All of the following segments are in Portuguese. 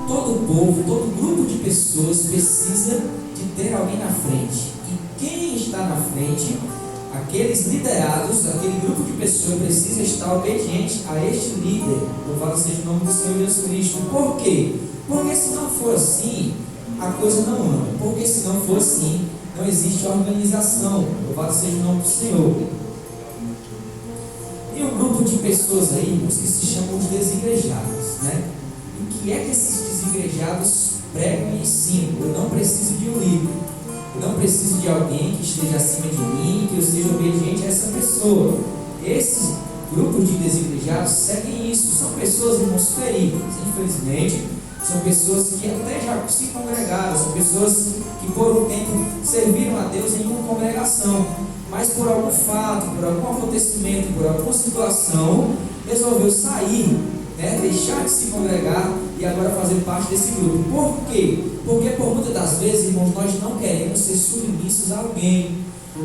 todo povo, todo grupo de pessoas precisa de ter alguém na frente. E quem está na frente, aqueles liderados, aquele grupo de pessoas precisa estar obediente a este líder. Louvado seja o nome do Senhor Jesus Cristo. Por quê? Porque se não for assim, a coisa não anda. Porque se não for assim, não existe organização. Louvado seja o nome do Senhor. Tem um grupo de pessoas aí, irmãos, que se chamam de desigrejados, né? E o que é que esses desigrejados pregam e ensinam? Eu não preciso de um líder. Eu não preciso de alguém que esteja acima de mim, que eu seja obediente a essa pessoa. Esse grupo de desigrejados seguem isso. São pessoas, irmãos, feridas, infelizmente. São pessoas que até já se congregaram. São pessoas que por um tempo serviram a Deus em uma congregação. Mas por algum fato, por algum acontecimento, por alguma situação, resolveu sair, né, deixar de se congregar e agora fazer parte desse grupo. Por quê? Porque por muitas das vezes, irmãos, nós não queremos ser submissos a alguém.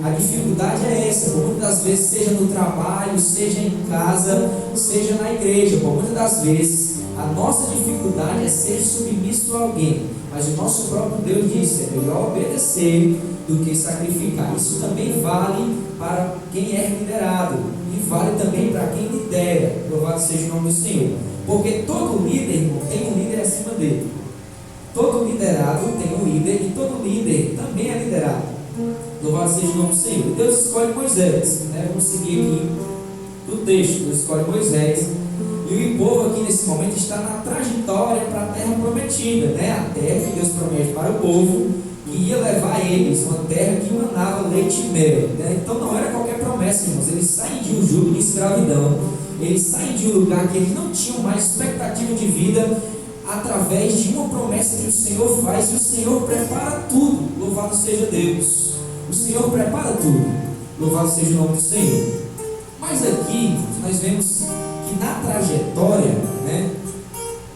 A dificuldade é essa, por muitas das vezes, seja no trabalho, seja em casa, seja na igreja, por muitas das vezes, a nossa dificuldade é ser submisso a alguém. Mas o nosso próprio Deus disse, é melhor obedecer do que sacrificar. Isso também vale para quem é liderado e vale também para quem lidera. Louvado seja o nome do Senhor. Porque todo líder, irmão, tem um líder acima dele. Todo liderado tem um líder e todo líder também é liderado. Louvado seja o nome do Senhor. Deus escolhe Moisés, né? Vamos seguir aqui do texto. Deus escolhe Moisés. E o povo aqui nesse momento está na trajetória para a terra prometida, né? A terra que Deus promete para o povo, que ia levar eles, uma terra que manava leite e mel, né? Então não era qualquer promessa, irmãos. Eles saem de um jugo de escravidão, eles saem de um lugar que eles não tinham mais expectativa de vida, através de uma promessa que o Senhor faz, e o Senhor prepara tudo. Louvado seja Deus. O Senhor prepara tudo. Louvado seja o nome do Senhor. Mas aqui nós vemos que na trajetória, né,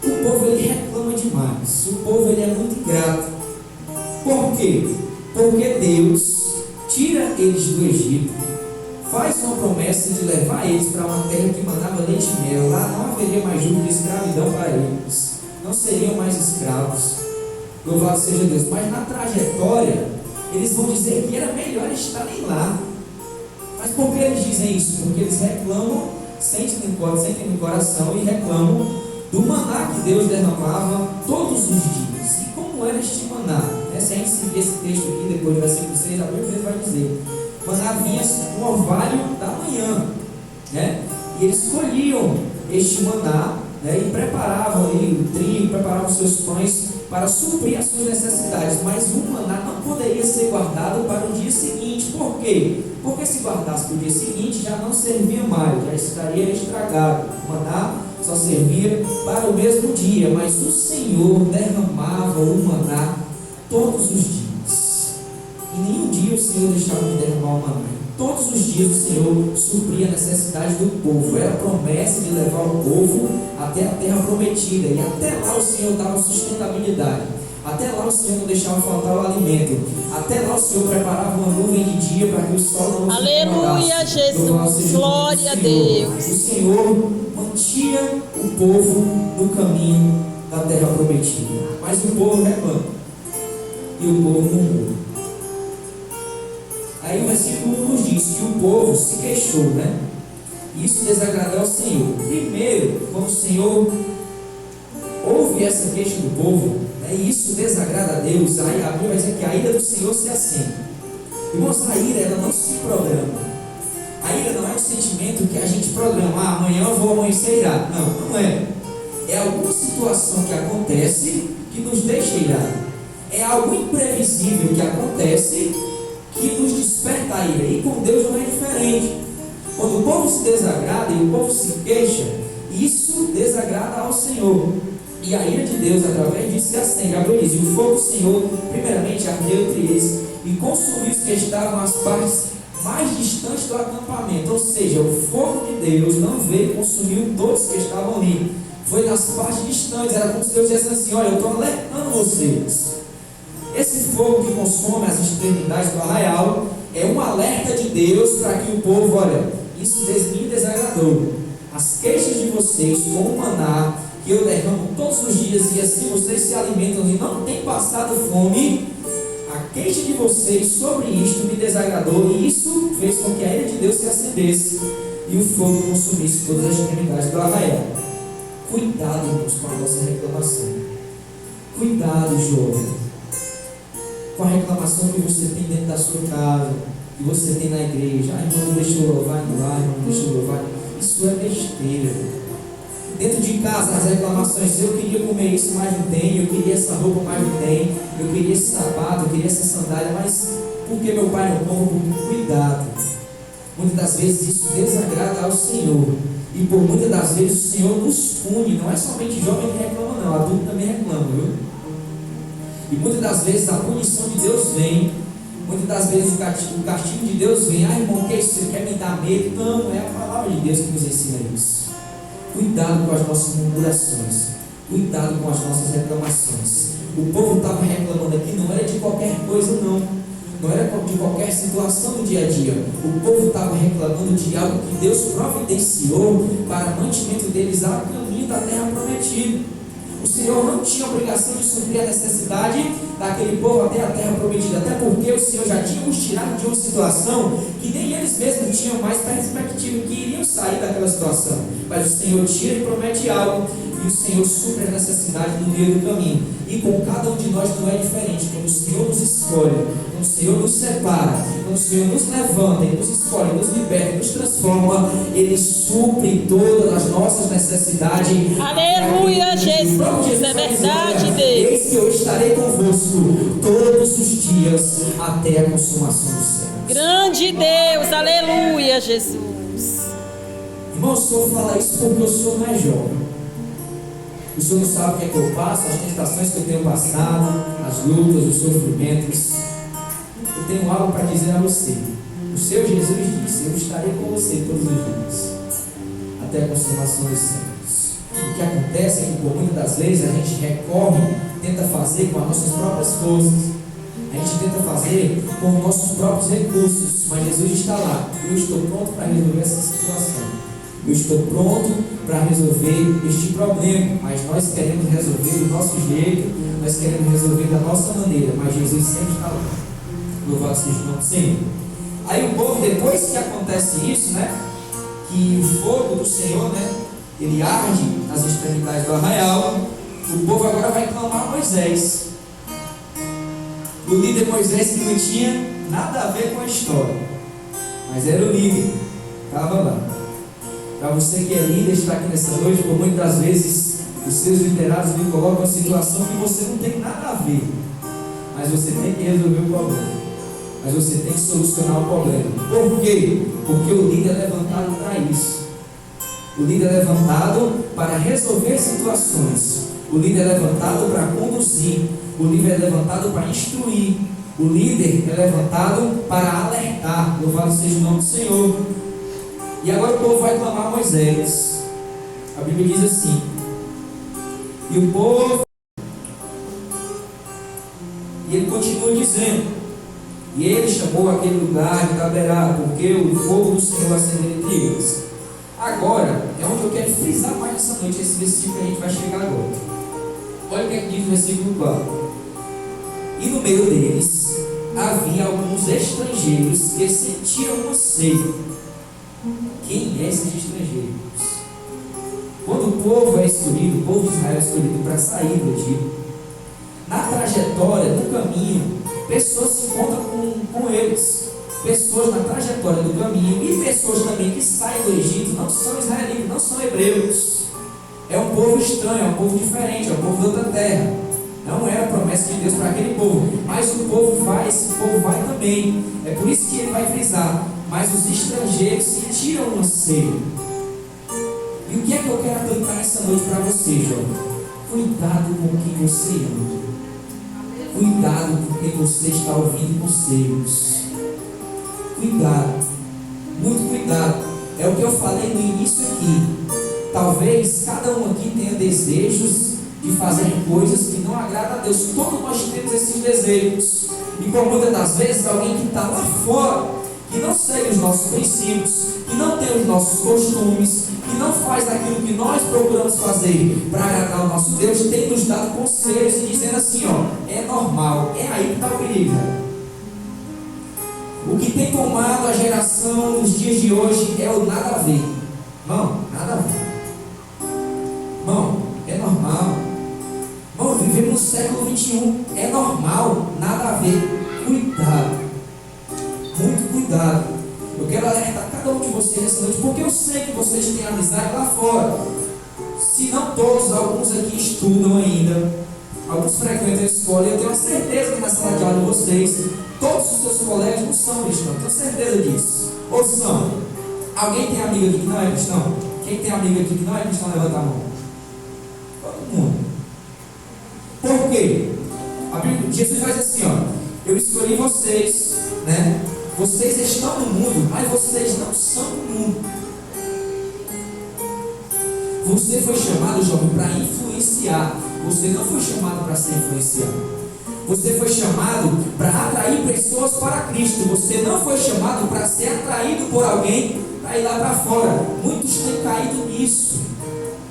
o povo ele reclama demais. O povo ele é muito ingrato. Por quê? Porque Deus tira eles do Egito, faz uma promessa de levar eles para uma terra que manava leite e mel. Lá não haveria mais jugo de escravidão para eles, não seriam mais escravos. Louvado seja Deus. Mas na trajetória eles vão dizer que era melhor estarem lá. Mas por que eles dizem isso? Porque eles reclamam, sentem no coração e reclamam do maná que Deus derramava todos os dias. E como era este maná? Se a gente seguir esse texto aqui, depois do versículo 6, a Bíblia vai dizer: maná vinha no orvalho da manhã, né? E eles colhiam este maná, né, e preparavam ali o trigo, preparavam seus pães para suprir as suas necessidades. Mas o maná não poderia ser guardado para o dia seguinte. Por quê? Porque se guardasse para o dia seguinte, já não servia mais, já estaria estragado. O maná só servia para o mesmo dia, mas o Senhor derramava o maná todos os dias. E nenhum dia o Senhor deixava de derramar o maná. Todos os dias o Senhor supria a necessidade do povo. Era a promessa de levar o povo até a terra prometida. E até lá o Senhor dava sustentabilidade. Até lá o Senhor não deixava faltar o alimento. Até lá o Senhor preparava uma nuvem de dia para que o sol não se Aleluia, Jesus. Glória a Deus. O Senhor mantinha o povo no caminho da terra prometida. Mas o povo reclama. E o povo murmura. Aí o versículo nos diz que o povo se queixou, né? Isso desagradou ao Senhor. Primeiro, quando o Senhor ouve essa queixa do povo, né, e isso desagrada a Deus, aí a Bíblia vai dizer que a ira do Senhor se acende. Irmãos, a ira ela não se programa. A ira não é um sentimento que a gente programa. Amanhã eu vou amanhecer irado. Não, não é. É alguma situação que acontece que nos deixa irado. É algo imprevisível que acontece que nos desperta a ira. E com Deus não é diferente. Quando o povo se desagrada e o povo se queixa, isso desagrada ao Senhor. E a ira de Deus, através disso, se acende. A Bíblia diz: e o fogo do Senhor, primeiramente, ardeu entre eles e consumiu os que estavam às partes mais distantes do acampamento. Ou seja, o fogo de Deus não veio e consumiu todos que estavam ali. Foi nas partes distantes. Era como se Deus dissesse assim: olha, eu estou alertando vocês. Esse fogo que consome as extremidades do arraial é um alerta de Deus para que o povo, olha, isso me desagradou. As queixas de vocês com o maná que eu derramo todos os dias e assim vocês se alimentam e não têm passado fome, a queixa de vocês sobre isto me desagradou e isso fez com que a ira de Deus se acendesse e o fogo consumisse todas as extremidades do arraial. Cuidado, irmãos, com a nossa reclamação. Cuidado, jovem, com a reclamação que você tem dentro da sua casa, que você tem na igreja. Irmão, não deixa eu louvar indo lá, irmão, não deixa eu louvar. Isso é besteira. Dentro de casa, as reclamações: eu queria comer isso, mas não tem. Eu queria essa roupa, mas não tem. Eu queria esse sapato, eu queria essa sandália, mas por que meu pai não compra? Cuidado. Muitas das vezes isso desagrada ao Senhor. E por muitas das vezes o Senhor nos pune. Não é somente jovem que reclama, não. Adulto também reclama, viu? E muitas das vezes a punição de Deus vem. Muitas das vezes o castigo de Deus vem. Irmão, o que é isso? Você quer me dar medo? Não, é a palavra de Deus que nos ensina isso. Cuidado com as nossas murmurações. Cuidado com as nossas reclamações. O povo estava reclamando aqui, não era de qualquer coisa, não. Não era de qualquer situação do dia a dia. O povo estava reclamando de algo que Deus providenciou para o mantimento deles ao caminho da terra prometida. O Senhor não tinha obrigação de suprir a necessidade daquele povo até a terra prometida, até porque o Senhor já tinha os tirado de uma situação que nem eles mesmos tinham mais perspectiva que iriam sair daquela situação. Mas o Senhor tira e promete algo, e o Senhor supre a necessidade no meio do caminho. E com cada um de nós não é diferente. Quando o Senhor nos escolhe, quando o Senhor nos separa, quando o Senhor nos levanta, Ele nos escolhe, nos liberta, nos transforma, Ele supre todas as nossas necessidades. Aleluia, Jesus, é verdade, Deus. Eis que eu estarei convosco todos os dias até a consumação do céu. Grande Deus, aleluia, Jesus. Irmão, o Senhor fala isso porque o Senhor não é jovem. O Senhor não sabe o que é que eu passo, as tentações que eu tenho passado, as lutas, os sofrimentos. Eu tenho algo para dizer a você. O seu Jesus disse: eu estarei com você todos os dias, até a consumação dos séculos. O que acontece é que por muitas das vezes a gente recorre, tenta fazer com as nossas próprias forças. A gente tenta fazer com os nossos próprios recursos, mas Jesus está lá. Eu estou pronto para resolver essa situação. Eu estou pronto para resolver este problema, mas nós queremos resolver do nosso jeito, nós queremos resolver da nossa maneira, mas Jesus sempre está lá. Louvado seja o nome do Senhor. Aí o povo, depois que acontece isso, né, que o fogo do Senhor, né, ele arde nas extremidades do arraial, o povo agora vai clamar a Moisés. O líder Moisés, que não tinha nada a ver com a história, mas era o líder, estava lá. Para você que é líder, está aqui nessa noite, por muitas das vezes os seus liderados lhe colocam em uma situação que você não tem nada a ver, mas você tem que resolver o problema, mas você tem que solucionar o problema. Por quê? Porque o líder é levantado para isso. O líder é levantado para resolver situações. O líder é levantado para conduzir. O líder é levantado para instruir. O líder é levantado para alertar. Louvado seja o nome do Senhor. E agora o povo vai clamar a Moisés. A Bíblia diz assim: e o povo, e ele continua dizendo: e ele chamou aquele lugar de Taberá, porque o fogo do Senhor acendeu entre eles. Agora é onde eu quero frisar mais nessa noite, esse versículo que a gente vai chegar agora. Olha o que é que diz o versículo 4. E no meio deles havia alguns estrangeiros que sentiam um anseio. Quem é esses estrangeiros? Quando o povo é escolhido, o povo de Israel é escolhido para sair do Egito, na trajetória, no caminho, pessoas se encontram com eles. Pessoas na trajetória do caminho e pessoas também que saem do Egito não são israelitas, não são hebreus. É um povo estranho, é um povo diferente, é um povo de outra terra. Não era a promessa de Deus para aquele povo, mas o povo vai, esse povo vai também. É por isso que ele vai frisar: mas os estrangeiros sentiram um anseio. E o que é que eu quero aplicar essa noite para você, jovem? Cuidado com quem você ama. Cuidado com quem você está ouvindo conselhos. Cuidado, muito cuidado. É o que eu falei no início aqui. Talvez cada um aqui tenha desejos de fazer coisas que não agradam a Deus. Todos nós temos esses desejos. E por muitas das vezes alguém que está lá fora, que não segue os nossos princípios, que não tem os nossos costumes, que que não faz aquilo que nós procuramos fazer para agradar ao nosso Deus, tem nos dado conselhos e dizendo assim, ó, é normal, é aí que está o perigo. O que tem tomado a geração nos dias de hoje é o nada a ver. Irmão, nada a ver. Irmão, é normal. Irmão, vivemos no século XXI, é normal, nada a ver. Cuidado, muito cuidado. Eu quero alertar cada um de vocês nessa noite, porque eu sei que vocês têm amizade lá fora. Se não todos, alguns aqui estudam ainda, alguns frequentam a escola, e eu tenho a certeza que na sala de aula de vocês, todos os seus colegas não são cristãos, tenho certeza disso. Ou são? Alguém tem amigo aqui que não é cristão? Quem tem amigo aqui que não é cristão, levanta a mão. Todo mundo. Por quê? Jesus vai dizer assim, ó, eu escolhi vocês, né? Vocês estão no mundo, mas vocês não são do mundo. Você foi chamado, jovem, para influenciar. Você não foi chamado para ser influenciado. Você foi chamado para atrair pessoas para Cristo. Você não foi chamado para ser atraído por alguém para ir lá para fora. Muitos têm caído nisso.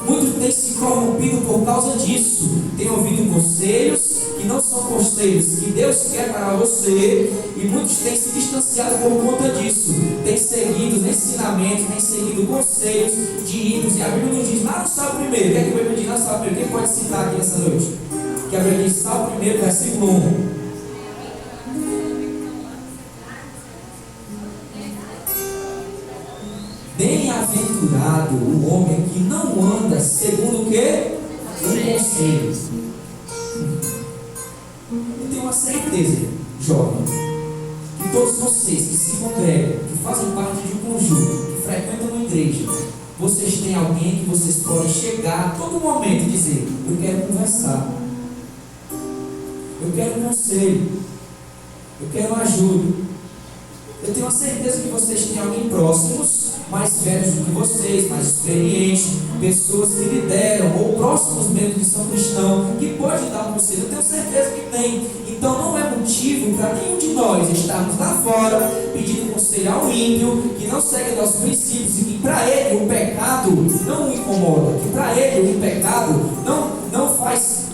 Muitos têm se corrompido por causa disso. Têm ouvido conselhos que não são conselhos que Deus quer para você. E muitos têm se distanciado por conta disso. Têm seguido os ensinamentos, têm seguido conselhos de ídolos. E a Bíblia nos diz lá no Salmo 1. O que é que a Bíblia diz lá no Salmo 1? Quem pode citar aqui nessa noite? Que a Bíblia diz, Salmo 1, versículo 1. Bem-aventurado o homem que não anda segundo o quê? O conselho. Eu tenho uma certeza, jovem, que todos vocês que se congregam, que fazem parte de um conjunto, que frequentam uma igreja, vocês têm alguém que vocês podem chegar a todo momento e dizer, eu quero conversar, eu quero conselho, eu quero ajuda. Eu tenho a certeza que vocês têm alguém próximos, mais velhos do que vocês, mais experientes, pessoas que lideram, ou próximos mesmo que são cristãos, que pode dar um conselho. Eu tenho certeza que tem. Então não é motivo para nenhum de nós estarmos lá fora pedindo conselho ao ímpio, que não segue nossos princípios, e que para ele o pecado não o incomoda, que para ele o pecado não faz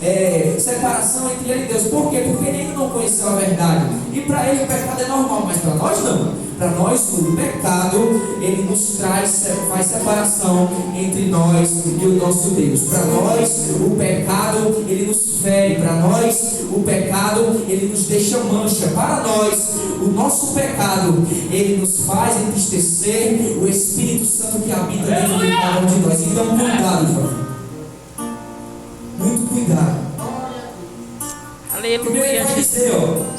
separação entre ele e Deus. Por quê? Porque ele ainda não conheceu a verdade. E para ele o pecado é normal, mas para nós não. Para nós o pecado, ele nos faz separação entre nós e o nosso Deus. Para nós o pecado, ele nos fere. Para nós o pecado, ele nos deixa mancha. Para nós o nosso pecado, ele nos faz entristecer o Espírito Santo que habita dentro de cada um de nós. Então cuidado, jovem. Muito cuidado. Aleluia. Vai dizer, ó,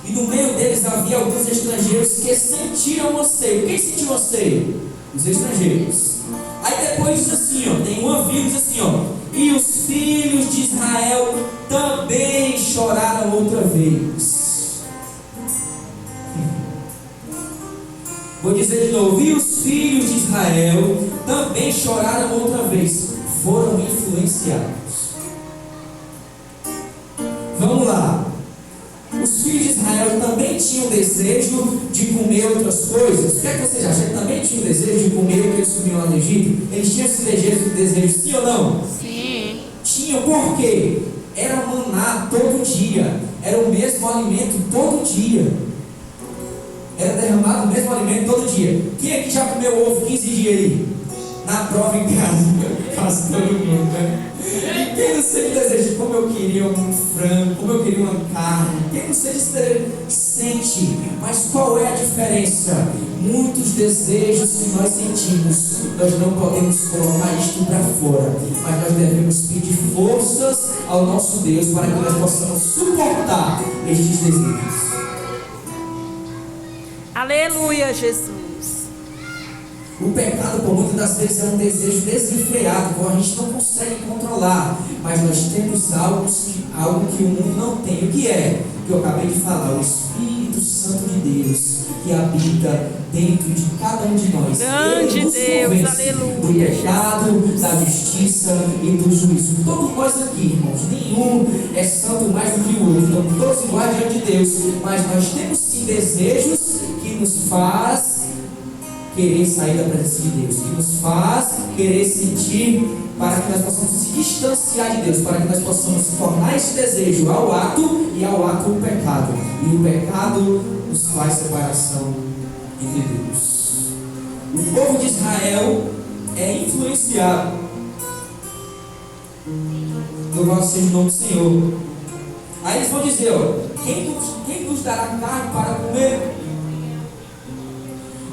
e no meio deles havia alguns estrangeiros que sentiram anseio. Quem sentiu anseio? Os estrangeiros. Aí depois diz assim, ó, tem uma vírgula, diz assim, ó, e os filhos de Israel também choraram outra vez. Vou dizer de novo, e os filhos de Israel também choraram outra vez. Foram influenciados. Vamos lá. Os filhos de Israel também tinham desejo de comer outras coisas. O que é que vocês acham? Eles também tinham desejo de comer o que eles comiam lá no Egito? Eles tinham esse desejo, sim ou não? Sim. Tinham, por quê? Era maná todo dia. Era o mesmo alimento todo dia. Era derramado o mesmo alimento todo dia. Quem aqui já comeu ovo 15 dias aí? Na prova em casa. Quase todo mundo, né? E quem não sente desejo, como eu queria um frango, como eu queria uma carne, quem não sente esse desejo, sente. Mas qual é a diferença? Muitos desejos que nós sentimos, nós não podemos colocar isto para fora, mas nós devemos pedir forças ao nosso Deus para que nós possamos suportar estes desejos. Aleluia, Jesus. O pecado, por muitas das vezes, é um desejo desenfreado, que a gente não consegue controlar. Mas nós temos algo que o mundo não tem. O que é? Que eu acabei de falar, o Espírito Santo de Deus, que habita dentro de cada um de nós. Grande Ele nos Deus, convence aleluia. do pecado, da justiça e do juízo. Todos nós aqui, irmãos, nenhum é santo mais do que o outro. Então, todos iguais diante de Deus. Mas nós temos sim desejos que nos faz querer sair da presença de Deus, que nos faz querer sentir, para que nós possamos se distanciar de Deus, para que nós possamos tornar esse desejo ao ato, e ao ato o pecado. E o pecado nos faz separação entre Deus. O povo de Israel é influenciado. Louvado seja o nome do Senhor. Aí eles vão dizer, quem nos dará carne para comer?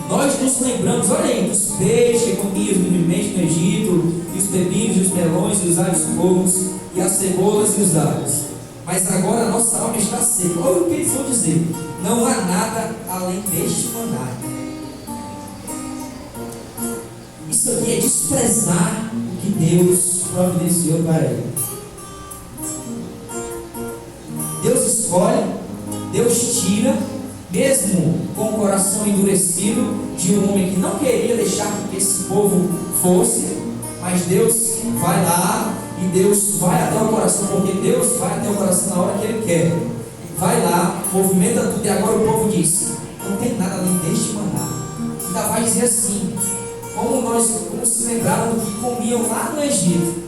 Nós nos lembramos, olha aí, dos peixes que comiam livremente no Egito, e os pepinos, e os melões, e os alhos povos, e as cebolas e os alhos. Mas agora a nossa alma está seca. Olha o que eles vão dizer: não há nada além deste maná. Isso aqui é desprezar o que Deus providenciou para ele. Deus escolhe, Deus tira, mesmo com o coração endurecido de um homem que não queria deixar que esse povo fosse, mas Deus vai lá e Deus vai até o coração, porque Deus vai até o coração na hora que Ele quer. Vai lá, movimenta tudo, e agora o povo diz: não tem nada além deste maná. Ainda vai dizer assim, como se lembraram do que comiam lá no Egito,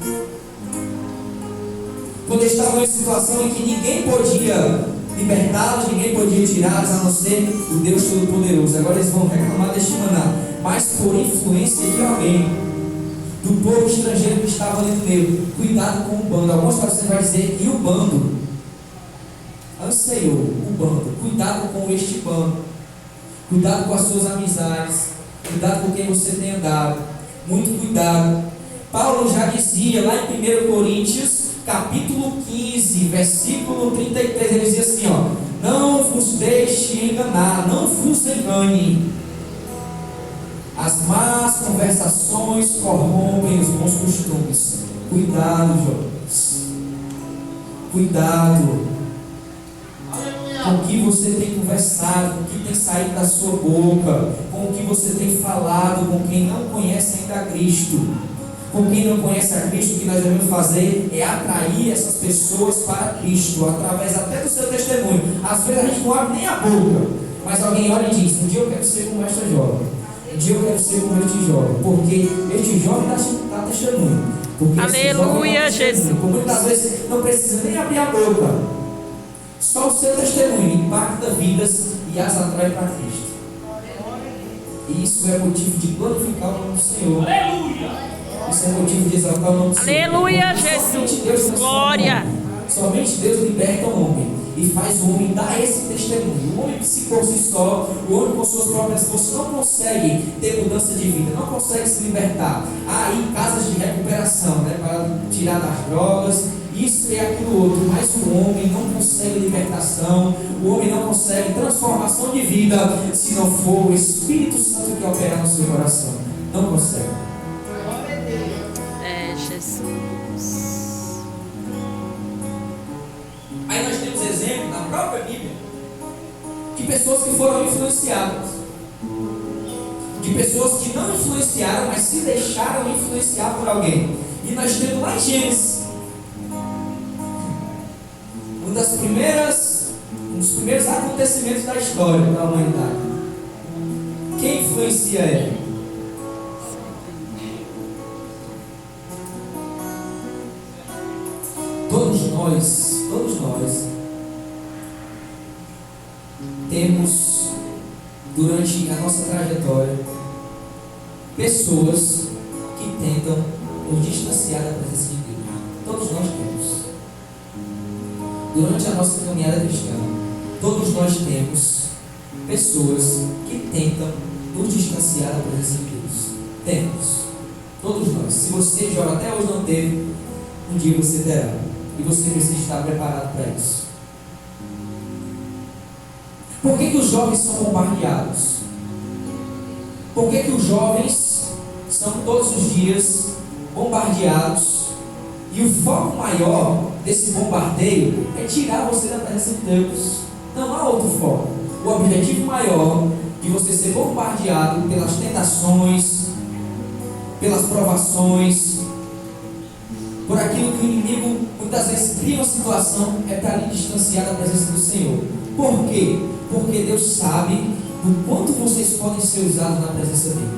quando eles estavam em situação em que ninguém podia libertá-los, ninguém podia tirá-los, a não ser o Deus Todo-Poderoso. Agora eles vão reclamar deste maná, mas por influência de alguém, do povo estrangeiro que estava ali no meio. Cuidado com o bando. Algumas traduções vai dizer: e o bando anseou, o bando. Cuidado com este bando, cuidado com as suas amizades, cuidado com quem você tem andado, muito cuidado. Paulo já dizia lá em 1 Coríntios capítulo 15, versículo 33, ele dizia assim, não vos deixe enganar, não vos engane. As más conversações corrompem os bons costumes. Cuidado, jovens. Cuidado com o que você tem conversado, com o que tem saído da sua boca, com o que você tem falado com quem não conhece ainda a Cristo. Com quem não conhece a Cristo, o que nós devemos fazer é atrair essas pessoas para Cristo, através até do seu testemunho. Às vezes a gente não abre nem a boca, mas alguém olha e diz: um dia eu quero ser como esta jovem, um dia eu quero ser como este jovem, porque este jovem dá testemunho. Porque aleluia, Jesus. Muitas vezes não precisa nem abrir a boca, só o seu testemunho impacta vidas e as atrai para Cristo. E isso é motivo de glorificar o nome do Senhor. Aleluia! Isso é motivo de exaltar o nome do Senhor. Aleluia, Jesus. Glória. Somente Deus liberta o homem e faz o homem dar esse testemunho. O homem que se por si só, o homem com suas próprias forças não consegue ter mudança de vida, não consegue se libertar. Há aí casas de recuperação, para tirar das drogas, isso e aquilo outro, mas o homem não consegue libertação, o homem não consegue transformação de vida se não for o Espírito Santo que opera no seu coração. Não consegue. Jesus. Aí nós temos exemplo na própria Bíblia de pessoas que foram influenciadas, de pessoas que não influenciaram, mas se deixaram influenciar por alguém. E nós temos lá em Gênesis um dos primeiros acontecimentos da história da humanidade. Quem influencia ele? Todos nós temos, durante a nossa trajetória, pessoas que tentam nos distanciar da presença de Deus. Todos nós temos. Durante a nossa caminhada cristã, todos nós temos pessoas que tentam nos distanciar da presença de Deus. Temos. Todos nós. Se você já até hoje não teve, um dia você terá. E você precisa estar preparado para isso. Por que os jovens são bombardeados? Por que os jovens são todos os dias bombardeados? E o foco maior desse bombardeio é tirar você da presença de Deus. Não há outro foco. O objetivo maior de você ser bombardeado pelas tentações, pelas provações, por aquilo que o inimigo muitas vezes cria uma situação, é para lhe distanciar da presença do Senhor. Por quê? Porque Deus sabe do quanto vocês podem ser usados na presença dele.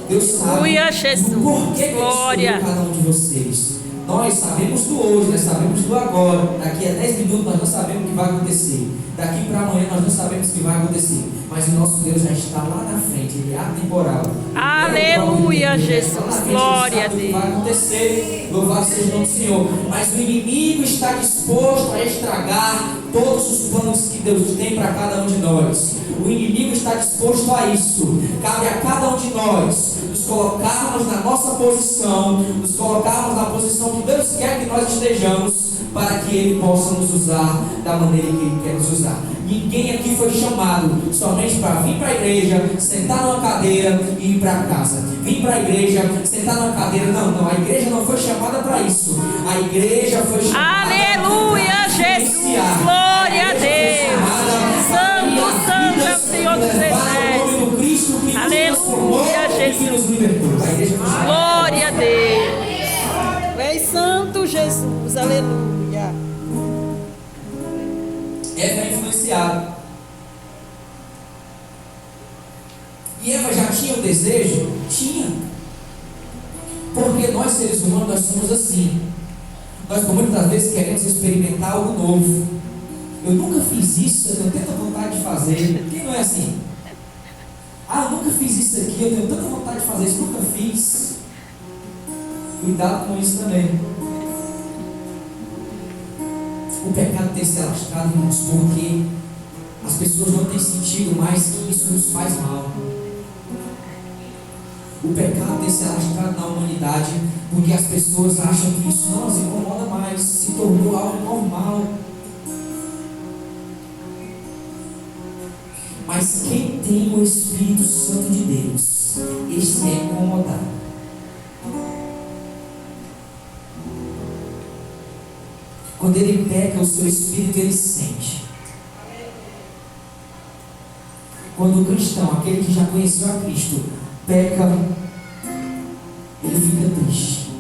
Deus sabe Aleluia, Jesus. o porquê que ele Glória. escolheu cada um de vocês. Nós sabemos do hoje, nós sabemos do agora. Daqui a 10 minutos nós não sabemos o que vai acontecer. Daqui para amanhã nós não sabemos o que vai acontecer. Mas o nosso Deus já está lá na frente, Ele é atemporal. Aleluia, Jesus. Glória a Deus. O que Deus. vai acontecer, louvado seja o nome do Senhor. Mas o inimigo está disposto a estragar todos os planos que Deus tem para cada um de nós. O inimigo está disposto a isso. Cabe a cada um de nós nos colocarmos na nossa posição, nos colocarmos na posição que Deus quer que nós estejamos, para que Ele possa nos usar da maneira que Ele quer nos usar. Ninguém aqui foi chamado somente para vir para a igreja, sentar numa cadeira e ir para casa. Vir para a igreja, sentar numa cadeira. Não, a igreja não foi chamada para isso. A igreja foi chamada Aleluia, Jesus. Glória a Deus. Santo, santo é o Senhor dos Exércitos. Aleluia, Jesus. Glória a Deus. Vem, Santo Jesus. Aleluia. Eva é influenciada. E Eva já tinha o desejo? Tinha. Porque nós, seres humanos, nós somos assim. Nós, por muitas vezes, queremos experimentar algo novo. Eu nunca fiz isso, eu tenho tanta vontade de fazer. Quem não é assim? Eu nunca fiz isso aqui, eu tenho tanta vontade de fazer isso, nunca fiz. Cuidado com isso também. O pecado tem se alastrado, irmãos, porque as pessoas não têm sentido mais que isso nos faz mal. O pecado tem se alastrado na humanidade porque as pessoas acham que isso não as incomoda mais, se tornou algo normal. Mas quem tem o Espírito Santo de Deus, esse é incomodado. Quando ele peca, o seu espírito ele sente. Quando o cristão, aquele que já conheceu a Cristo, peca, ele fica triste.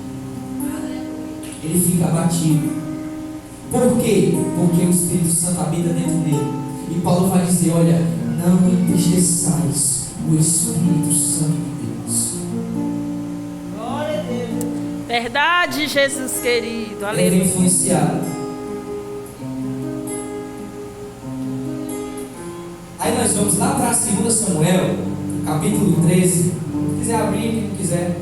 Ele fica abatido. Por quê? Porque o Espírito Santo habita dentro dele. E Paulo vai dizer, olha, não entristeçais o Espírito Santo de Deus. Glória a Deus. Verdade, Jesus querido. Aleluia. Ele é influenciado. Aí nós vamos lá para 2 Samuel, capítulo 13. Se quiser abrir, quem não quiser.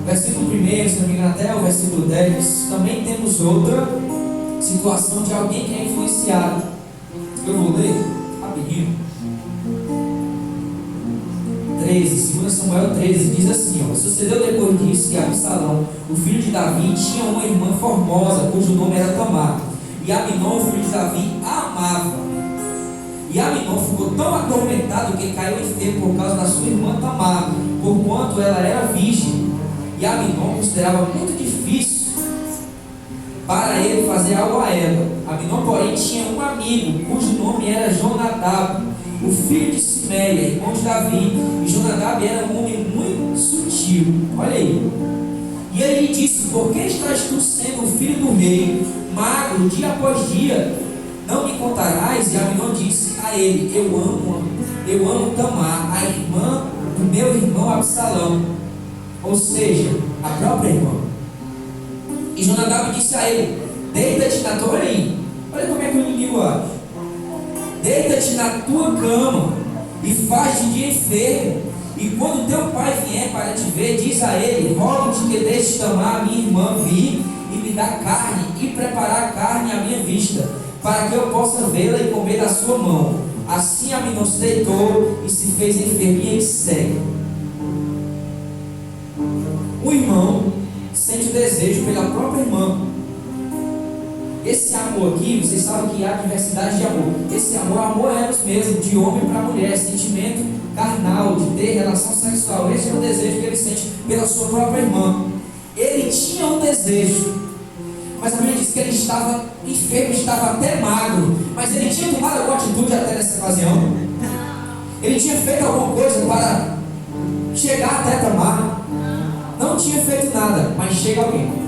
Versículo 1, se não me engano, até o versículo 10. Também temos outra situação de alguém que é influenciado. Eu vou ler rapidinho. 2 Samuel 13 diz assim, sucedeu depois disso que Absalão, o filho de Davi, tinha uma irmã formosa, cujo nome era Tamar. E Aminon, o filho de Davi, a amava. E Aminon ficou tão atormentado que caiu enfermo por causa da sua irmã Tamar, porquanto ela era virgem. E Aminon considerava muito difícil para ele fazer algo a ela. Aminon, porém, tinha um amigo, cujo nome era Jonadab, o filho de Simeia, irmão de Davi. E Jonadab era um homem muito sutil. Olha aí. E ele lhe disse, por que estás tu sendo o filho do rei, magro, dia após dia? Não me contarás? E Aminon disse a ele, eu amo Tamar, a irmã do meu irmão Absalão. Ou seja, a própria irmã. E Jonadab disse a ele, deita-te na tua... Olha como é que o inimigo age. Deita-te na tua cama e faz de dia enfermo. E quando teu pai vier para te ver, diz a ele, rogo-te que deixes Tamar, minha irmã, vir e me dar carne e preparar a carne à minha vista, para que eu possa vê-la e comer da sua mão. Assim Aminon se deitou e se fez enferminha e cega. O irmão sente o desejo pela própria irmã. Esse amor aqui, vocês sabem que há diversidade de amor. Esse amor é eros mesmo, de homem para mulher, sentimento carnal, de ter relação sexual. Esse é o desejo que ele sente pela sua própria irmã. Ele tinha um desejo, mas a Bíblia diz que ele estava enfermo, estava até magro. Mas ele tinha tomado alguma atitude até nessa ocasião? Ele tinha feito alguma coisa para chegar até Tamar? Não tinha feito nada, mas chega alguém.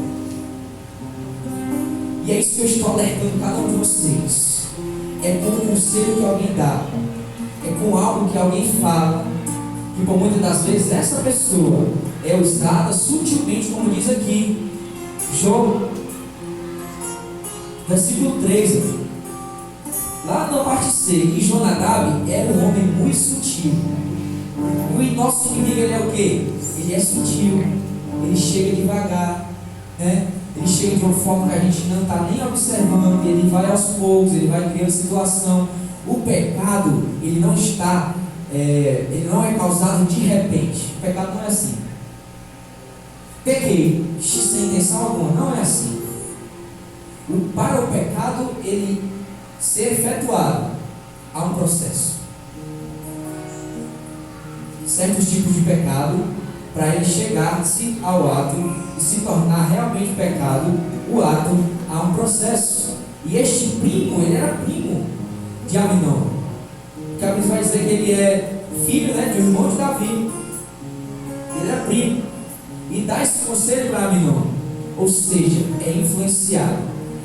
E é isso que eu estou alertando cada um de vocês. É como um conselho que alguém dá. é com algo que alguém fala, que por muitas das vezes essa pessoa é usada sutilmente, como diz aqui, Job, versículo 13, lá na parte C, e Jonadab era um homem muito sutil. O nosso inimigo, ele é o quê? Ele é sutil, ele chega devagar, né? Ele chega de uma forma que a gente não está nem observando, ele vai aos poucos, ele vai criando situação. O pecado, ele não está, ele não é causado de repente. O pecado não é assim. Pequei, sem intenção alguma, não é assim. Para o pecado, ele ser efetuado, há um processo. Certos tipos de pecado, para ele chegar-se ao ato e se tornar realmente pecado, o ato, há um processo. E este primo, ele era primo de Aminon. O Abis vai dizer que ele é filho, de um irmão de Davi. Ele era primo. E dá esse conselho para Aminon. Ou seja, é influenciado.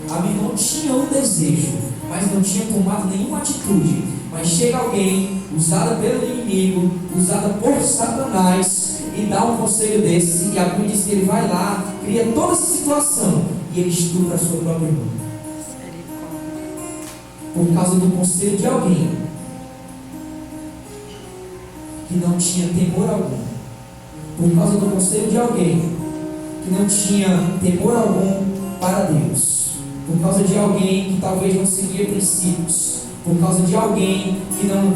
Aminon tinha um desejo, mas não tinha tomado nenhuma atitude. Mas chega alguém, usada pelo inimigo, usada por Satanás, e dá um conselho desse, e a Bíblia diz que ele vai lá, cria toda essa situação, e ele estupra a sua própria irmã. Por causa do conselho de alguém que não tinha temor algum. Por causa do conselho de alguém que não tinha temor algum para Deus. Por causa de alguém que talvez não seguia princípios. Por causa de alguém que não